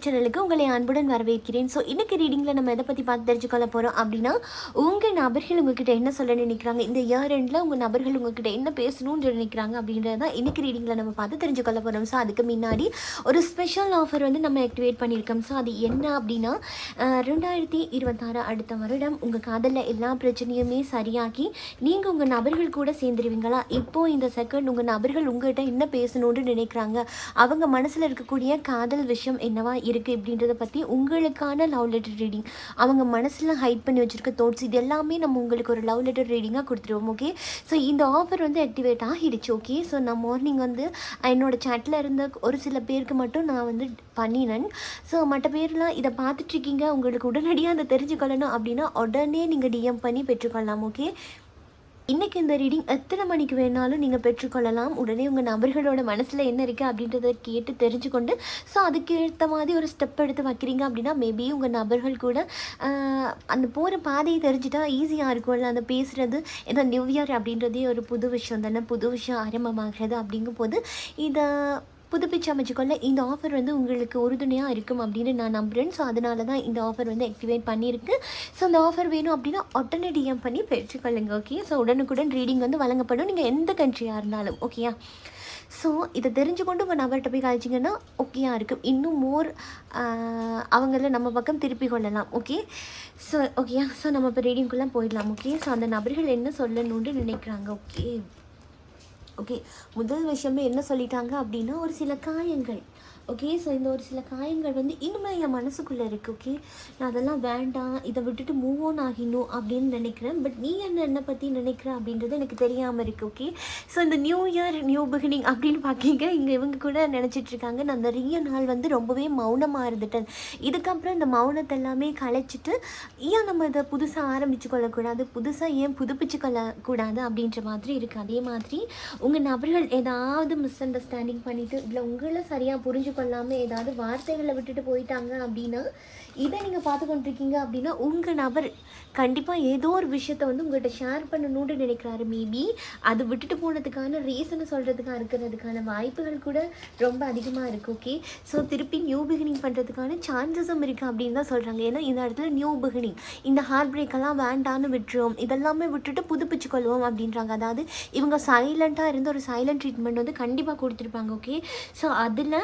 YouTube சேனலுக்கு உங்களை அன்புடன் வரவேற்கிறேன். ஸோ இன்றைக்கி ரீடிங்கில் நம்ம எதை பற்றி பார்த்து தெரிஞ்சுக்கொள்ள போகிறோம் அப்படின்னா, உங்கள் நபர்கள் உங்ககிட்ட என்ன சொல்ல நினைக்கிறாங்க, இந்த இயர் எண்டில் உங்கள் நபர்கள் உங்ககிட்ட என்ன பேசணும்னு சொல்லி நினைக்கிறாங்க அப்படின்றத தான் இன்றைக்கி ரீடிங்கில் நம்ம பார்த்து தெரிஞ்சுக்கொள்ள போகிறோம். ஸோ அதுக்கு முன்னாடி ஒரு ஸ்பெஷல் ஆஃபர் வந்து நம்ம ஆக்டிவேட் பண்ணியிருக்கோம். ஸோ அது என்ன அப்படின்னா, 2026 அடுத்த வருடம் உங்கள் காதலில் எல்லா பிரச்சனையுமே சரியாக்கி நீங்கள் உங்கள் நபர்கள் கூட சேர்ந்துருவீங்களா? இப்போது இந்த செகண்ட் உங்கள் நபர்கள் உங்கள்கிட்ட என்ன பேசணும்னு நினைக்கிறாங்க, அவங்க மனசில் இருக்கக்கூடிய காதல் விஷயம் என்னவா இருக்குது அப்படின்றத பற்றி உங்களுக்கான லவ் லெட்டர் ரீடிங், அவங்க மனசில் ஹைட் பண்ணி வச்சுருக்க தாட்ஸ், இது எல்லாமே நம்ம உங்களுக்கு ஒரு லவ் லெட்டர் ரீடிங்காக கொடுத்துருவோம். ஓகே, ஸோ இந்த ஆஃபர் வந்து ஆக்டிவேட் ஆகிடுச்சு. ஓகே, ஸோ நான் மார்னிங் வந்து என்னோடய சேட்டில் இருந்த ஒரு சில பேருக்கு மட்டும் நான் வந்து பண்ணினேன். ஸோ மற்ற பேர்லாம் இதை பார்த்துட்ருக்கீங்க, உங்களுக்கு உடனடியாக அதை தெரிஞ்சுக்கொள்ளணும் அப்படின்னா உடனே நீங்கள் டிஎம் பண்ணி பெற்றுக்கொள்ளலாம். ஓகே, இன்றைக்கி இந்த ரீடிங் எத்தனை மணிக்கு வேணாலும் நீங்கள் பெற்றுக்கொள்ளலாம். உடனே உங்கள் நபர்களோட மனசில் என்ன இருக்குது அப்படின்றத கேட்டு தெரிஞ்சுக்கொண்டு, ஸோ அதுக்கு ஏற்ற மாதிரி ஒரு ஸ்டெப் எடுத்து வைக்கிறீங்க அப்படின்னா மேபி உங்கள் நபர்கள் கூட அந்த போகிற பாதையை தெரிஞ்சுட்டா ஈஸியாக இருக்கும்ல அந்த பேசுகிறது. ஏன்னா நியூ இயர் அப்படின்றதே ஒரு புது விஷயம் தானே, புது விஷயம் ஆரம்பமாகிறது. அப்படிங்கும் போது இதை புதுப்பிச்சு அமைச்சுக்கொள்ள இந்த ஆஃபர் வந்து உங்களுக்கு உறுதுணையாக இருக்கும் அப்படின்னு நான் நம்புகிறேன். ஸோ அதனால தான் இந்த ஆஃபர் வந்து ஆக்டிவேட் பண்ணியிருக்கு. ஸோ அந்த ஆஃபர் வேணும் அப்படின்னா உடனே டிஎம் பண்ணி பெற்றுக்கொள்ளுங்க. ஓகே, ஸோ உடனுக்குடன் ரீடிங் வந்து வழங்கப்படும், நீங்கள் எந்த கண்ட்ரியாக இருந்தாலும். ஓகேயா, ஸோ இதை தெரிஞ்சுக்கொண்டு உங்கள் நபர்கிட்ட போய் கழிச்சிங்கன்னா ஓகேயா இருக்கும். இன்னும் மோர் அவங்கள நம்ம பக்கம் திருப்பி கொள்ளலாம். ஓகே, ஸோ ஓகேயா, ஸோ நம்ம இப்போ ரீடிங்குள்ளே போயிடலாம். ஓகே, ஸோ அந்த நபர்கள் என்ன சொல்லணும்னு நினைக்கிறாங்க. ஓகே ஓகே, முதல் விஷயமே என்ன சொல்லிட்டாங்க அப்படின்னா, ஒரு சில காயங்கள். ஓகே, ஸோ இந்த ஒரு சில காயங்கள் வந்து இன்னுமே என் மனசுக்குள்ளே இருக்குது. ஓகே, நான் அதெல்லாம் வேண்டாம், இதை விட்டுட்டு மூவ் ஆன் ஆகிடணும் அப்படின்னு நினைக்கிறேன். பட் நீ என்னை பற்றி நினைக்கிற அப்படின்றது எனக்கு தெரியாமல் இருக்குது. ஓகே, ஸோ இந்த நியூ இயர் நியூ பிகினிங் அப்படின்னு பார்க்கிங்க, இங்கே இவங்க கூட நினச்சிட்ருக்காங்க, நான் நிறைய நாள் வந்து ரொம்பவே மௌனமாக இருந்துட்டேன், இதுக்கப்புறம் இந்த மௌனத்தை எல்லாமே கலைச்சிட்டு ஏன் நம்ம இதை புதுசாக ஆரம்பித்து கொள்ளக்கூடாது, புதுசாக ஏன் புதுப்பிச்சு கொள்ளக்கூடாது அப்படின்ற மாதிரி இருக்குது. அதே மாதிரி உங்கள் நபர்கள் ஏதாவது மிஸ் அண்டர்ஸ்டாண்டிங் பண்ணிவிட்டு இல்லை உங்களை சரியாக புரிஞ்சு கொள்ளாமல் ஏதாவது வார்த்தைகளை விட்டுட்டு போயிட்டாங்க அப்படின்னா, இதை நீங்கள் பார்த்து கொண்டிருக்கீங்க அப்படின்னா உங்கள் நபர் கண்டிப்பாக ஏதோ ஒரு விஷயத்தை வந்து உங்கள்கிட்ட ஷேர் பண்ணணும்னு நினைக்கிறாரு. மேபி அது விட்டுட்டு போனதுக்கான ரீசனை சொல்கிறதுக்காக இருக்கிறதுக்கான வாய்ப்புகள் கூட ரொம்ப அதிகமாக இருக்குது. ஓகே, ஸோ திருப்பி நியூ பிகினிங் பண்ணுறதுக்கான சான்சஸும் இருக்குது அப்படின்னு தான் சொல்கிறாங்க. ஏன்னா இந்த இடத்துல நியூ பிகினிங், இந்த ஹார்ட் பிரேக்கெல்லாம் வேண்டான்னு விட்டுருவோம், இதெல்லாமே விட்டுட்டு புதுப்பிச்சு கொள்வோம் அப்படின்றாங்க. அதாவது இவங்க சைலண்ட்டாக இருந்து ஒரு சைலண்ட் ட்ரீட்மெண்ட் வந்து கண்டிப்பாக கொடுத்துருப்பாங்க. ஓகே, ஸோ அதில்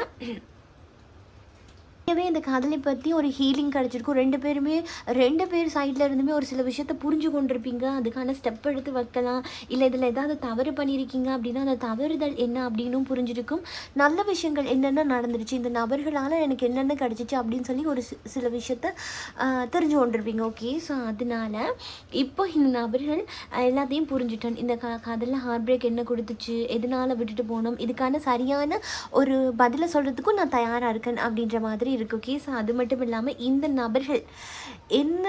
இந்த காதலை பற்றி ஒரு ஹீலிங் கிடச்சிருக்கும். ரெண்டு பேர் சைடில் இருந்துமே ஒரு சில விஷயத்த புரிஞ்சு கொண்டிருப்பீங்க, அதுக்கான ஸ்டெப் எடுத்து வைக்கலாம். இல்லை இதில் ஏதாவது தவறு பண்ணியிருக்கீங்க அப்படின்னா அந்த தவறுதல் என்ன அப்படின்னும் புரிஞ்சிருக்கும். நல்ல விஷயங்கள் என்னென்ன நடந்துருச்சு, இந்த நபர்களால் எனக்கு என்னென்ன கிடச்சிச்சு அப்படின்னு சொல்லி ஒரு சில விஷயத்த தெரிஞ்சு கொண்டிருப்பீங்க. ஓகே, ஸோ அதனால இப்போ இந்த நபர்கள் எல்லாத்தையும் புரிஞ்சுட்டேன், இந்த காதலில் ஹார்ட் பிரேக் என்ன கொடுத்துச்சு, எதனால் விட்டுட்டு போனோம், இதுக்கான சரியான ஒரு பதிலை சொல்கிறதுக்கும் நான் தயாராக இருக்கேன் அப்படின்ற மாதிரி இருக்கு. ஓகே, ஸோ அது மட்டும் இல்லாமல் இந்த நபர்கள் என்ன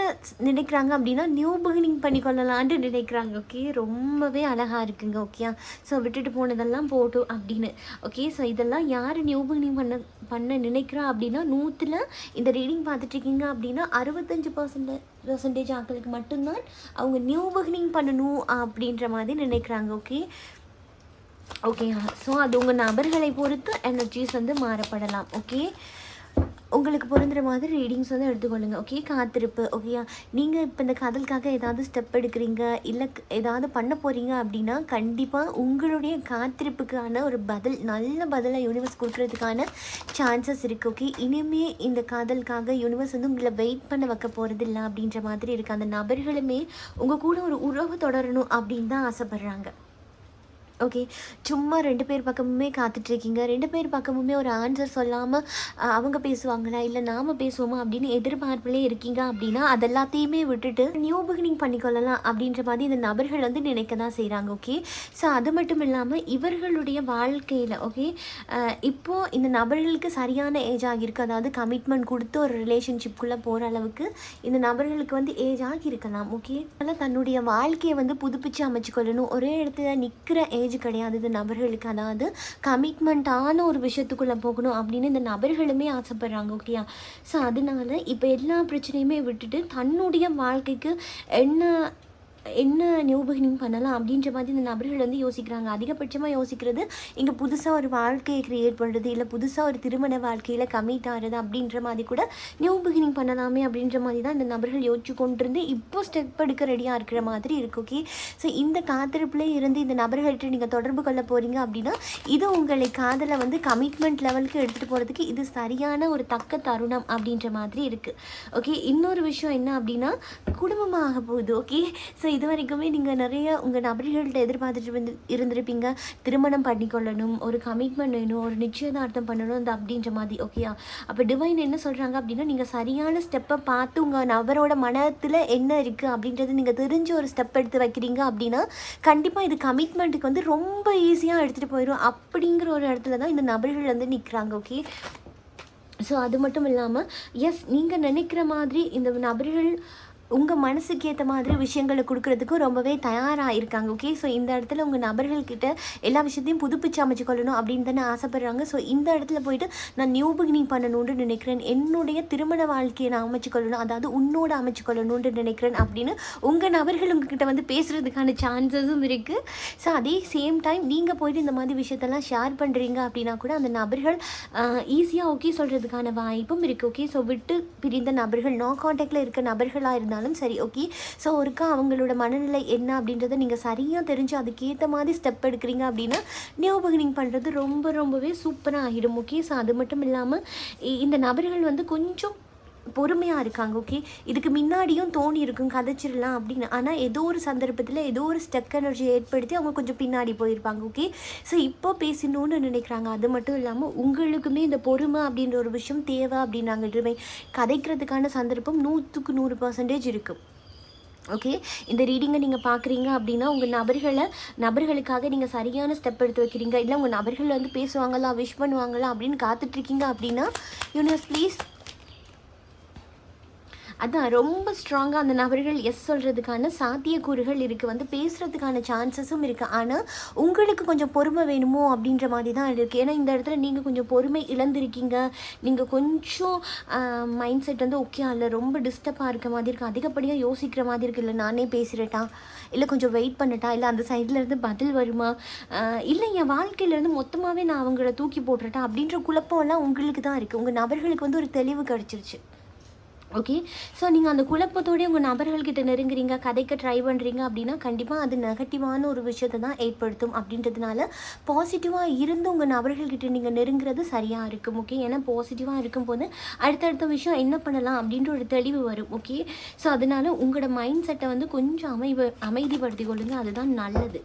நினைக்கிறாங்க அப்படின்னா நியூ பிகினிங் பண்ணிக்கொள்ளலான்ட்டு நினைக்கிறாங்க. ஓகே, ரொம்பவே அழகாக இருக்குங்க. ஓகே, ஸோ விட்டுட்டு போனதெல்லாம் போட்டோம் அப்படின்னு. ஓகே, ஸோ இதெல்லாம் யார் நியூ பிகினிங் பண்ண நினைக்கிறா அப்படின்னா, 100ல் இந்த ரீடிங் பார்த்துட்ருக்கீங்க அப்படின்னா 65% ஆட்களுக்கு மட்டும்தான் அவங்க நியூ பிகினிங் பண்ணணும் அப்படின்ற மாதிரி நினைக்கிறாங்க. ஓகே ஓகே, ஸோ அது உங்கள் நபர்களை பொறுத்து எனர்ஜிஸ் வந்து மாறப்படலாம். ஓகே, உங்களுக்கு பொருந்துற மாதிரி ரீடிங்ஸ் வந்து எடுத்துக்கொள்ளுங்க. ஓகே, காத்திருப்பு. ஓகேயா, நீங்கள் இப்போ இந்த காதலுக்காக ஏதாவது ஸ்டெப் எடுக்கிறீங்க இல்லை ஏதாவது பண்ண போகிறீங்க அப்படின்னா கண்டிப்பாக உங்களுடைய காத்திருப்புக்கான ஒரு நல்ல பதிலை யூனிவர்ஸ் கொடுக்கறதுக்கான சான்சஸ் இருக்குது. ஓகே, இனிமேல் இந்த காதலுக்காக யூனிவர்ஸ் வந்து உங்களை வெயிட் பண்ண வைக்க போகிறது இல்லை அப்படின்ற மாதிரி இருக்குது. அந்த நபர்களுமே உங்கள் கூட ஒரு உறவு தொடரணும் அப்படின்னு தான் ஆசைப்பட்றாங்க. ஓகே, சும்மா 2 பேர் பக்கமுமே காத்துட்ருக்கீங்க, 2 பேர் பக்கமுமே ஒரு ஆன்சர் சொல்லாமல் அவங்க பேசுவாங்களா இல்லை நாம் பேசுவோமா அப்படின்னு எதிர்பார்ப்பிலே இருக்கீங்க அப்படின்னா அதெல்லாத்தையுமே விட்டுட்டு நியூ பிகினிங் பண்ணிக்கொள்ளலாம் அப்படின்ற மாதிரி இந்த நபர்கள் வந்து நினைக்க தான் செய்கிறாங்க. ஓகே, ஸோ அது மட்டும் இல்லாமல் இவர்களுடைய வாழ்க்கையில் ஓகே இப்போது இந்த நபர்களுக்கு சரியான ஏஜ் ஆகியிருக்கு, அதாவது கமிட்மெண்ட் கொடுத்து ஒரு ரிலேஷன்ஷிப்குள்ளே போகிற அளவுக்கு இந்த நபர்களுக்கு வந்து ஏஜ் ஆகியிருக்கலாம். ஓகே, அதனால் தன்னுடைய வாழ்க்கையை வந்து புதுப்பிச்சு அமைச்சுக்கொள்ளணும், ஒரே இடத்துல நிற்கிற ஏஜ் கிடையாது இந்த நபர்களுக்கு, அதாவது கமிட்மெண்ட்டான ஒரு விஷயத்துக்குள்ளே போகணும் அப்படின்னு இந்த நபர்களுமே ஆசைப்படுறாங்க. ஓகேயா, ஸோ அதனால இப்போ எல்லா பிரச்சனையுமே விட்டுட்டு தன்னுடைய வாழ்க்கைக்கு என்ன என்ன நியூ பிகினிங் பண்ணலாம் அப்படின்ற மாதிரி இந்த நபர்கள் வந்து யோசிக்கிறாங்க. அதிகபட்சமாக யோசிக்கிறது இங்கே புதுசாக ஒரு வாழ்க்கையை க்ரியேட் பண்ணுறது, இல்லை புதுசாக ஒரு திருமண வாழ்க்கையில் கமிட் ஆகிறது அப்படின்ற மாதிரி கூட நியூ பிகினிங் பண்ணலாமே அப்படின்ற மாதிரி தான் இந்த நபர்கள் யோசிச்சு கொண்டிருந்து இப்போ ஸ்டெப் எடுக்க ரெடியாக இருக்கிற மாதிரி இருக்கு. ஓகே, ஸோ இந்த காத்திருப்புலேயே இருந்து இந்த நபர்கள்ட்ட நீங்கள் தொடர்பு கொள்ள போகிறீங்க அப்படின்னா இது உங்களை காதலை வந்து கமிட்மெண்ட் லெவலுக்கு எடுத்துகிட்டு போகிறதுக்கு இது சரியான ஒரு தக்க தருணம் அப்படின்ற மாதிரி இருக்குது. ஓகே, இன்னொரு விஷயம் என்ன அப்படின்னா குடும்பமாக ஆக போகுது. ஓகே, ஸோ இது வரைக்குமே நீங்கள் நிறைய உங்கள் நபர்கள்ட்ட எதிர்பார்த்துட்டு இருந்திருப்பீங்க, திருமணம் பண்ணிக்கொள்ளணும், ஒரு கமிட்மெண்ட் வேணும், ஒரு நிச்சயதார்த்தம் பண்ணணும் இந்த அப்படின்ற மாதிரி. ஓகேயா, அப்போ டிவைன் என்ன சொல்கிறாங்க அப்படின்னா நீங்கள் சரியான ஸ்டெப்பை பார்த்து உங்கள் நபரோட மனத்தில் என்ன இருக்குது அப்படின்றது நீங்கள் தெரிஞ்சு ஒரு ஸ்டெப் எடுத்து வைக்கிறீங்க அப்படின்னா கண்டிப்பாக இது கமிட்மெண்ட்டுக்கு வந்து ரொம்ப ஈஸியாக எடுத்துகிட்டு போயிடும் அப்படிங்கிற ஒரு இடத்துல தான் இந்த நபர்கள் வந்து நிற்கிறாங்க. ஓகே, ஸோ அது மட்டும் இல்லாமல் எஸ் நீங்கள் நினைக்கிற மாதிரி இந்த நபர்கள் உங்கள் மனசுக்கு ஏற்ற மாதிரி விஷயங்களை கொடுக்குறதுக்கும் ரொம்பவே தயாராக இருக்காங்க. ஓகே, ஸோ இந்த இடத்துல உங்கள் நபர்கள்கிட்ட எல்லா விஷயத்தையும் புதுப்பிச்சு அமைச்சு கொள்ளணும் அப்படின்னு தானே ஆசைப்பட்றாங்க. ஸோ இந்த இடத்துல போயிட்டு நான் நியூ பிகினிங் பண்ணணும்னு நினைக்கிறேன், என்னுடைய திருமண வாழ்க்கையை நான் அமைச்சு கொள்ளணும், அதாவது உன்னோட அமைச்சு கொள்ளணும்னு நினைக்கிறேன் அப்படின்னு உங்கள் நபர்கள் உங்ககிட்ட வந்து பேசுகிறதுக்கான சான்சஸும் இருக்குது. ஸோ அதே சேம் டைம் நீங்கள் போயிட்டு இந்த மாதிரி விஷயத்தெல்லாம் ஷேர் பண்ணுறீங்க அப்படின்னா கூட அந்த நபர்கள் ஈஸியாக ஓகே சொல்கிறதுக்கான வாய்ப்பும் இருக்குது. ஓகே, ஸோ விட்டு பிரிந்த நபர்கள், நோ கான்டாக்டில் இருக்க நபர்களாக இருந்தாலும் சரி. ஓகே, ஸோ ஒருக்கா அவங்களோட மனநிலை என்ன அப்படின்றத நீங்கள் சரியாக தெரிஞ்சு அதுக்கேற்ற மாதிரி ஸ்டெப் எடுக்கிறீங்க அப்படின்னா நியூ பிகினிங் பண்ணுறது ரொம்பவே சூப்பராக ஆகிடும். ஓகே, ஸோ அது மட்டும் இல்லாமல் இந்த நபர்கள் வந்து கொஞ்சம் பொறுமையாக இருக்காங்க. ஓகே, இதுக்கு முன்னாடியும் தோணி இருக்கும் கதைச்சிடலாம் அப்படின்னு, ஆனால் ஏதோ ஒரு சந்தர்ப்பத்தில் ஏதோ ஒரு ஸ்டெக் எனர்ஜி ஏற்படுத்தி அவங்க கொஞ்சம் பின்னாடி போயிருப்பாங்க. ஓகே, ஸோ இப்போ பேசணும்னு நினைக்கிறாங்க. அது மட்டும் இல்லாமல் உங்களுக்குமே இந்த பொறுமை அப்படின்ற ஒரு விஷயம் தேவை அப்படின்னாங்க. கதைக்கிறதுக்கான சந்தர்ப்பம் 100% இருக்குது. ஓகே, இந்த ரீடிங்கை நீங்கள் பார்க்குறீங்க அப்படின்னா உங்கள் நபர்களுக்காக நீங்கள் சரியான ஸ்டெப் எடுத்து வைக்கிறீங்க, இல்லை உங்கள் நபர்கள் வந்து பேசுவாங்களா, விஷ் பண்ணுவாங்களா அப்படின்னு காத்துட்ருக்கீங்க அப்படின்னா யூனிவர்ஸ் ப்ளீஸ் அதான் ரொம்ப ஸ்ட்ராங்காக அந்த நபர்கள் எஸ் சொல்கிறதுக்கான சாத்தியக்கூறுகள் இருக்குது, வந்து பேசுகிறதுக்கான சான்சஸும் இருக்குது. ஆனால் உங்களுக்கு கொஞ்சம் பொறுமை வேணுமோ அப்படின்ற மாதிரி தான் இருக்குது. ஏன்னா இந்த இடத்துல நீங்கள் கொஞ்சம் பொறுமை இழந்திருக்கீங்க, நீங்கள் கொஞ்சம் மைண்ட் செட் வந்து ஓகே இல்லை ரொம்ப டிஸ்டர்பாக இருக்க மாதிரி இருக்குது, அதிகப்படியாக யோசிக்கிற மாதிரி இருக்குது, இல்லை நானே பேசுகிறேட்டா, இல்லை கொஞ்சம் வெயிட் பண்ணட்டா, இல்லை அந்த சைட்லேருந்து பதில் வருமா, இல்லை என் வாழ்க்கையிலேருந்து மொத்தமாகவே நான் அவங்கள தூக்கி போட்டுறட்டா அப்படின்ற குழப்பம்லாம் உங்களுக்கு தான் இருக்குது. உங்கள் நபர்களுக்கு வந்து ஒரு தெளிவு கிடச்சிருச்சு. ஓகே, ஸோ நீங்கள் அந்த குழப்பத்தோடய உங்கள் நபர்கள்கிட்ட நெருங்குறீங்க, கதைக்க ட்ரை பண்ணுறீங்க அப்படின்னா கண்டிப்பாக அது நெகட்டிவான ஒரு விஷயத்தை தான் ஏற்படுத்தும். அப்படின்றதுனால பாசிட்டிவாக இருந்து உங்கள் நபர்கள்கிட்ட நீங்கள் நெருங்குறது சரியாக இருக்கும். ஓகே, ஏன்னா பாசிட்டிவாக இருக்கும்போது அடுத்தடுத்த விஷயம் என்ன பண்ணலாம் அப்படின்ற ஒரு தெளிவு வரும். ஓகே, ஸோ அதனால் உங்களோட மைண்ட் செட்டை வந்து கொஞ்சம் அமைதிப்படுத்தி கொள்ளுங்க, அதுதான் நல்லது.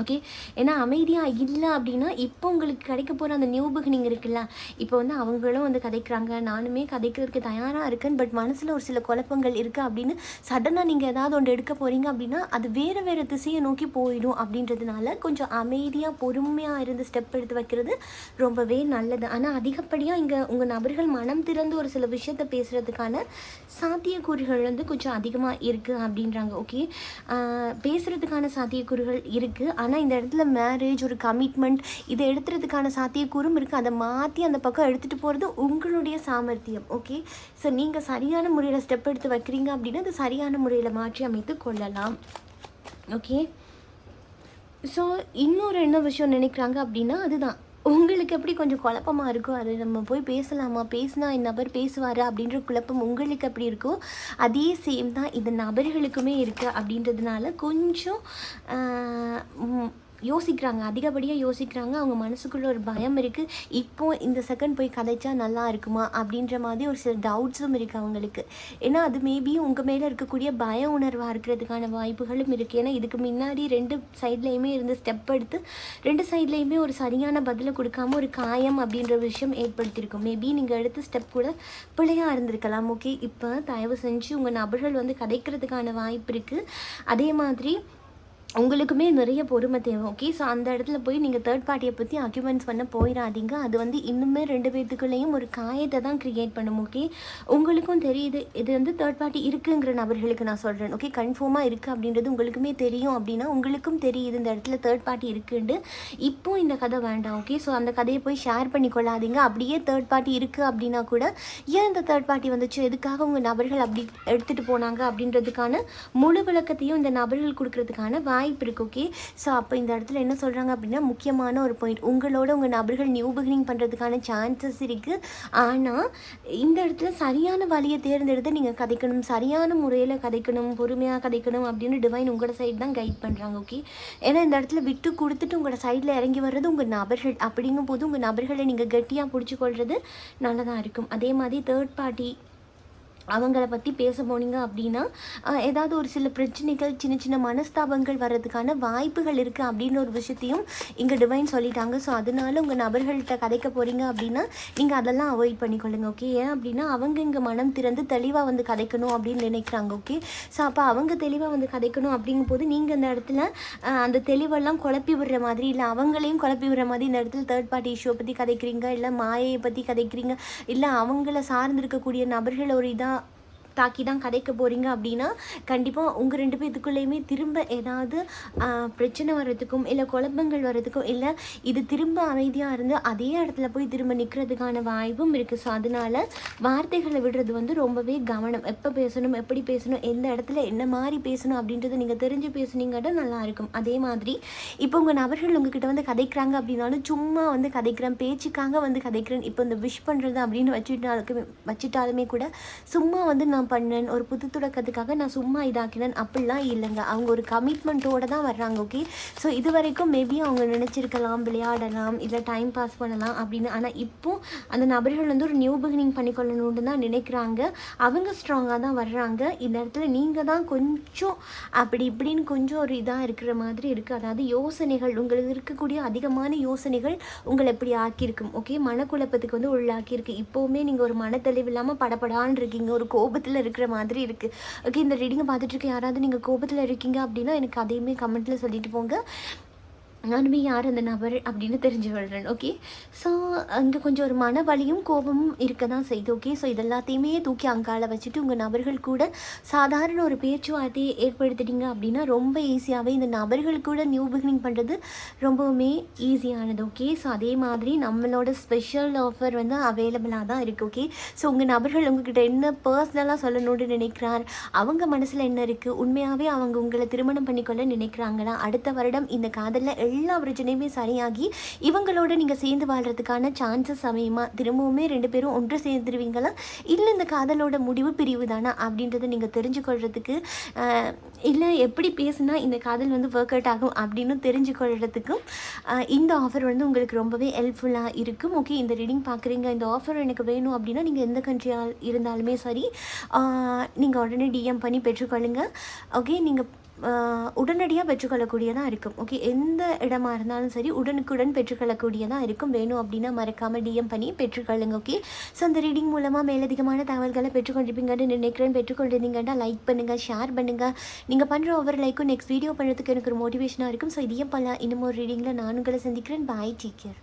ஓகே, ஏன்னா அமைதியாக இல்லை அப்படின்னா இப்போ உங்களுக்கு கிடைக்க போகிற அந்த நியூ பிகினிங் இருக்குல்ல, இப்போ வந்து அவங்களும் வந்து கதைக்கிறாங்க, நானுமே கதைக்கிறதுக்கு தயாராக இருக்கேன், பட் மனசில் ஒரு சில குழப்பங்கள் இருக்குது அப்படின்னு சடனாக நீங்கள் ஏதாவது ஒன்று எடுக்க போகிறீங்க அப்படின்னா அது வேறு திசையை நோக்கி போயிடும். அப்படின்றதுனால கொஞ்சம் அமைதியாக பொறுமையாக இருந்து ஸ்டெப் எடுத்து வைக்கிறது ரொம்பவே நல்லது. ஆனால் அதிகப்படியாக இங்கே உங்கள் நபர்கள் மனம் திறந்து ஒரு சில விஷயத்தை பேசுகிறதுக்கான சாத்தியக்கூறுகள் வந்து கொஞ்சம் அதிகமாக இருக்குது அப்படின்றாங்க. ஓகே, பேசுகிறதுக்கான சாத்தியக்கூறுகள் இருக்குது, ஆனால் இந்த இடத்துல மேரேஜ், ஒரு கமிட்மெண்ட் இதை எடுத்துறதுக்கான சாத்தியக்கூறும் இருக்குது. அதை மாற்றி அந்த பக்கம் எடுத்துகிட்டு போகிறது உங்களுடைய சாமர்த்தியம். ஓகே, ஸோ நீங்கள் சரியான முறையில் ஸ்டெப் எடுத்து வைக்கிறீங்க அப்படின்னா அது சரியான முறையில் மாற்றி அமைத்து கொள்ளலாம். ஓகே, ஸோ இன்னொரு என்ன விஷயம் நினைக்கிறாங்க அப்படின்னா அதுதான் உங்களுக்கு எப்படி கொஞ்சம் குழப்பமாக இருக்கும், அது நம்ம போய் பேசலாமா, பேசினா இந்த நபர் பேசுவார் அப்படின்ற குழப்பம் உங்களுக்கு எப்படி இருக்கோ அதே சேம் தான் இந்த நபர்களுக்குமே இருக்குது. அப்படின்றதுனால கொஞ்சம் யோசிக்கிறாங்க, அதிகப்படியாக யோசிக்கிறாங்க. அவங்க மனசுக்குள்ளே ஒரு பயம் இருக்குது, இப்போது இந்த செகண்ட் போய் கதைச்சா நல்லா இருக்குமா அப்படின்ற மாதிரி ஒரு சில டவுட்ஸும் இருக்குது அவங்களுக்கு. ஏன்னா அது மேபி உங்கள் மேலே இருக்கக்கூடிய பய உணர்வாக இருக்கிறதுக்கான வாய்ப்புகளும் இருக்குது. ஏன்னா இதுக்கு முன்னாடி 2 சைட்லேயுமே இருந்து ஸ்டெப் எடுத்து 2 சைட்லேயுமே ஒரு சரியான பதிலை கொடுக்காம ஒரு காயம் அப்படின்ற விஷயம் ஏற்படுத்தியிருக்கும். மேபி நீங்கள் எடுத்த ஸ்டெப் கூட பிள்ளையாக இருந்திருக்கலாம். ஓகே, இப்போ தயவு செஞ்சு உங்கள் நபர்கள் வந்து கதைக்கிறதுக்கான வாய்ப்பு இருக்குது. அதே மாதிரி உங்களுக்குமே நிறைய பொறுமை தேவை. ஓகே. ஸோ அந்த இடத்துல போய் நீங்கள் தேர்ட் பார்ட்டியை பற்றி ஆர்கியூமெண்ட்ஸ் பண்ண போயிடாதீங்க. அது வந்து இன்னுமே 2 பேத்துக்குள்ளேயும் ஒரு காயத்தை தான் க்ரியேட் பண்ணும். ஓகே. உங்களுக்கும் தெரியுது இது வந்து தேர்ட் பார்ட்டி இருக்குங்கிற நபர்களுக்கு நான் சொல்கிறேன். ஓகே. கன்ஃபார்மாக இருக்குது அப்படின்றது உங்களுக்குமே தெரியும் அப்படின்னா உங்களுக்கும் தெரியுது இந்த இடத்துல தேர்ட் பார்ட்டி இருக்குன்ட்டு. இப்போ இந்த கதை வேண்டாம். ஓகே. ஸோ அந்த கதையை போய் ஷேர் பண்ணி கொள்ளாதீங்க. அப்படியே தேர்ட் பார்ட்டி இருக்குது அப்படின்னா கூட ஏன் இந்த தேர்ட் பார்ட்டி வந்துச்சு, எதுக்காக உங்கள் நபர்கள் அப்படி எடுத்துகிட்டு போனாங்க அப்படின்றதுக்கான முழு விளக்கத்தையும் இந்த நபர்கள் கொடுக்கறதுக்கான வாய்ப்பு இருக்குது. ஓகே. ஸோ அப்போ இந்த இடத்துல என்ன சொல்கிறாங்க அப்படின்னா முக்கியமான ஒரு பாயிண்ட், உங்களோட உங்கள் நபர்கள் நியூ பிகினிங் பண்ணுறதுக்கான சான்சஸ் இருக்குது. ஆனால் இந்த இடத்துல சரியான வழியை தேர்ந்தெடுத்து நீங்கள் கதைக்கணும், சரியான முறையில் கதைக்கணும், பொறுமையாக கதைக்கணும் அப்படின்னு டிவைன் உங்களோட சைடு தான் கைட் பண்ணுறாங்க. ஓகே. ஏன்னா இந்த இடத்துல விட்டு கொடுத்துட்டு உங்களோட சைடில் இறங்கி வர்றது உங்கள் நபர்கள். அப்படிங்கும் போது உங்கள் நபர்களை நீங்கள் கட்டியாக பிடிச்சிக்கொள்வது நல்லதாக இருக்கும். அதே மாதிரி தேர்ட் பார்ட்டி அவங்கள பற்றி பேச போனீங்க அப்படின்னா ஏதாவது ஒரு சில பிரச்சனைகள், சின்ன சின்ன மனஸ்தாபங்கள் வர்றதுக்கான வாய்ப்புகள் இருக்குது அப்படின்னு ஒரு விஷயத்தையும் இங்கே டிவைன் சொல்லிட்டாங்க. ஸோ அதனால உங்கள் நபர்கள்ட்ட கதைக்க போகிறீங்க அப்படின்னா நீங்கள் அதெல்லாம் அவாய்ட் பண்ணிக்கொள்ளுங்க. ஓகே. ஏன் அப்படின்னா அவங்க இங்கே மனம் திறந்து தெளிவாக வந்து கதைக்கணும் அப்படின்னு நினைக்கிறாங்க. ஓகே. ஸோ அப்போ அவங்க தெளிவாக வந்து கதைக்கணும் அப்படிங்கும் போது நீங்கள் இந்த இடத்துல அந்த தெளிவெல்லாம் குழப்பி விடுற மாதிரி, இல்லை அவங்களையும் குழப்பி விடுற மாதிரி இந்த இடத்துல தேர்ட் பார்ட்டி இஷ்யூவை பற்றி கதைக்கிறீங்க, இல்லை மாயையை பற்றி கதைக்கிறீங்க, இல்லை அவங்கள சார்ந்திருக்கக்கூடிய நபர்கள் ஒரு இதாக தாக்கி தான் கதைக்க போகிறீங்க அப்படின்னா கண்டிப்பாக உங்கள் 2 பேத்துக்குள்ளேயுமே திரும்ப ஏதாவது பிரச்சனை வர்றதுக்கும், இல்லை குழப்பங்கள் வர்றதுக்கும், இல்லை இது திரும்ப அமைதியாக இருந்து அதே இடத்துல போய் திரும்ப நிற்கிறதுக்கான வாய்ப்பும் இருக்குது. ஸோ அதனால் வார்த்தைகளை விடுறது வந்து ரொம்பவே கவனம். எப்போ பேசணும், எப்படி பேசணும், எந்த இடத்துல என்ன மாதிரி பேசணும் அப்படின்றது நீங்கள் தெரிஞ்சு பேசுனீங்கன்னா நல்லாயிருக்கும். அதே மாதிரி இப்போ உங்கள் நபர்கள் உங்ககிட்ட வந்து கதைக்கிறாங்க அப்படின்னாலும் சும்மா வந்து கதைக்கிறேன், பேச்சுக்காக வந்து கதைக்கிறேன், இப்போ இந்த விஷ் பண்ணுறது அப்படின்னு வச்சுட்டாலுமே கூட சும்மா வந்து நான் பண்ணேன், ஒரு புது தொடக்கத்துக்காக நான் சும்மா இதாக்கினேன் அப்படிலாம் இல்லைங்க. அவங்க ஒரு கமிட்மெண்ட்டோடு தான் வர்றாங்க. ஓகே. ஸோ இது வரைக்கும் மேபி அவங்க நினச்சிருக்கலாம் விளையாடலாம், இல்லை டைம் பாஸ் பண்ணலாம் அப்படின்னு. ஆனால் இப்போது அந்த நபர்கள் வந்து ஒரு நியூ பிகினிங் பண்ணிக்கொள்ளணுன்னு தான் நினைக்கிறாங்க. அவங்க ஸ்ட்ராங்காக தான் வர்றாங்க. இந்த இடத்துல நீங்கள் தான் கொஞ்சம் அப்படி இப்படின்னு கொஞ்சம் ஒரு இதாக இருக்கிற மாதிரி இருக்குது. அதாவது யோசனைகள், உங்களுக்கு இருக்கக்கூடிய அதிகமான யோசனைகள் உங்களை எப்படி ஆக்கியிருக்கும். ஓகே. மனக்குழப்பத்துக்கு வந்து உள்ளாக்கியிருக்கு. இப்போவுமே நீங்கள் ஒரு மனத்தெளிவு இல்லாமல் படப்படான்னு இருக்கீங்க, ஒரு கோபத்தில் இருக்கிற மாதிரி இருக்குது. ஓகே. இந்த ரீடிங்கை பார்த்துட்டு இருக்க யாராவது நீங்கள் கோபத்தில் இருக்கீங்க அப்படின்னா எனக்கு அதையுமே கமெண்ட்டில் சொல்லிட்டு போங்க. நானுமே யார் அந்த நபர் அப்படின்னு தெரிஞ்சு கொள்கிறேன். ஓகே. ஸோ அங்கே கொஞ்சம் ஒரு மன வலியும் கோபமும் இருக்க தான் செய்யுது. ஓகே. ஸோ இதெல்லாத்தையுமே தூக்கி அங்கால வச்சுட்டு உங்கள் நபர்கள் கூட சாதாரண ஒரு பேச்சுவார்த்தையை ஏற்படுத்திட்டீங்க அப்படின்னா ரொம்ப ஈஸியாகவே இந்த நபர்கள் கூட நியூ பிகினிங் பண்ணுறது ரொம்பவுமே ஈஸியானது. ஓகே. ஸோ அதே மாதிரி நம்மளோட ஸ்பெஷல் ஆஃபர் வந்து அவைலபிளாக தான் இருக்குது. ஓகே. ஸோ உங்கள் நபர்கள் உங்ககிட்ட என்ன பர்சனலாக சொல்லணும்னு நினைக்கிறார், அவங்க மனசில் என்ன இருக்குது, உண்மையாகவே அவங்க உங்களை திருமணம் பண்ணிக்கொள்ள நினைக்கிறாங்களா, அடுத்த வருடம் இந்த காதலில் எல்லா பிரச்சனையுமே சரியாகி இவங்களோட நீங்கள் சேர்ந்து வாழ்கிறதுக்கான சான்சஸ் அமையுமா, திரும்பவுமே 2 பேரும் ஒன்று சேர்ந்துருவீங்களா, இல்லை இந்த காதலோட முடிவு பிரிவு தானா அப்படின்றத நீங்கள் தெரிஞ்சுக்கொள்கிறதுக்கு, இல்லை எப்படி பேசுனா இந்த காதல் வந்து ஒர்க் அவுட் ஆகும் அப்படின்னு தெரிஞ்சுக்கொள்கிறதுக்கும் இந்த ஆஃபர் வந்து உங்களுக்கு ரொம்பவே ஹெல்ப்ஃபுல்லாக இருக்கும். ஓகே. இந்த ரீடிங் பார்க்குறீங்க, இந்த ஆஃபர் எனக்கு வேணும் அப்படின்னா நீங்கள் எந்த கண்ட்ரியாக இருந்தாலுமே சரி நீங்கள் உடனே டிஎம் பண்ணி பெற்றுக்கொள்ளுங்கள். ஓகே. நீங்கள் உடனடியாக பெற்றுக்கொள்ளக்கூடியதாக இருக்கும். ஓகே. எந்த இடமா இருந்தாலும் சரி உடனுக்குடன் பெற்றுக்கொள்ளக்கூடியதாக இருக்கும். வேணும் அப்படின்னா மறக்காமல் டிஎம் பண்ணி பெற்றுக்கொள்ளுங்க. ஓகே. ஸோ அந்த ரீடிங் மூலமாக மேலதிகமான தகவல்களை பெற்றுக்கொண்டிருப்பீங்கன்னு நினைக்கிறேன். பெற்றுக்கொண்டிருந்தீங்கன்னா லைக் பண்ணுங்கள், ஷேர் பண்ணுங்கள். நீங்கள் பண்ணுற ஒவ்வொரு லைக்கும் நெக்ஸ்ட் வீடியோ பண்ணுறதுக்கு எனக்கு ஒரு மோட்டிவேஷனாக இருக்கும். ஸோ இதையும் பல இன்னும் ஒரு ரீடிங்கில் நான் உங்களை சந்திக்கிறேன். பாய், டேக் கேர்.